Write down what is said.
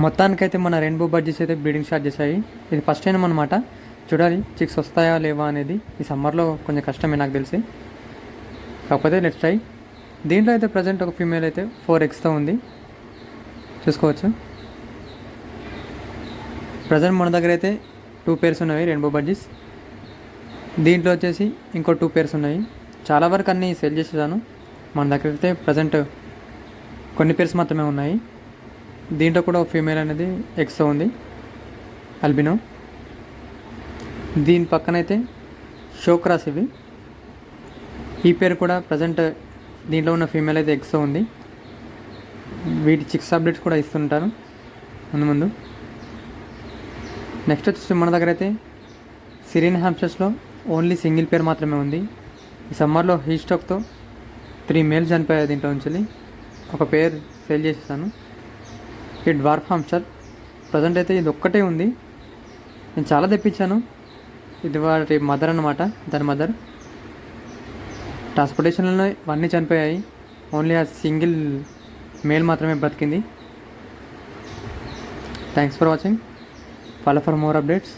మొత్తానికైతే మన రెయిన్బో బడ్జెస్ అయితే బ్రీడింగ్ స్టార్ట్ చేశాయి. ఇది ఫస్ట్ టైం అనమాట. చూడాలి చిక్స్ వస్తాయా లేవా అనేది. ఈ సమ్మర్లో కొంచెం కష్టమే నాకు తెలిసి, కాకపోతే లెట్స్ ట్రై. దీంట్లో అయితే ప్రజెంట్ ఒక ఫీమేల్ అయితే 4 eggsతో ఉంది, చూసుకోవచ్చు. ప్రజెంట్ మన దగ్గర అయితే 2 pairs ఉన్నాయి రెయిన్బో బడ్జెస్. దీంట్లో వచ్చేసి ఇంకో 2 pairs ఉన్నాయి. చాలా వరకు అన్నీ సెల్ చేసేసాను. మన దగ్గర అయితే ప్రజెంట్ కొన్ని pairs మాత్రమే ఉన్నాయి. దీంట్లో కూడా ఫీమేల్ అనేది ఎగ్స్తో ఉంది, అల్బినో. దీని పక్కనైతే షోక్రాస్ ఇవి. ఈ పేరు కూడా ప్రజెంట్ దీంట్లో ఉన్న ఫీమేల్ అయితే ఎగ్స్తో ఉంది. వీటి చిక్స్ అప్డేట్స్ కూడా ఇస్తుంటాను ముందు. నెక్స్ట్ వచ్చేసి మన దగ్గర అయితే సిరియన్ హ్యాంప్స్టర్స్లో ఓన్లీ సింగిల్ పేర్ మాత్రమే ఉంది. ఈ సమ్మర్లో హీట్ స్ట్రోక్తో 3 మేల్స్ చనిపోయాయి. దీంట్లో నుంచి ఒక పేర్ సేల్ చేసేసాను. ఈ డ్వార్ఫ్ హామ్స్టర్ ప్రజెంట్ అయితే ఇది ఒక్కటే ఉంది. నేను చాలా తెప్పించాను. ఇది వాటి మదర్ అన్నమాట, దాని మదర్. ట్రాన్స్పోర్టేషన్లో అన్నీ చనిపోయాయి. ఓన్లీ ఆ సింగిల్ మేల్ మాత్రమే బ్రతికింది. Thanks for watching. Follow for more updates.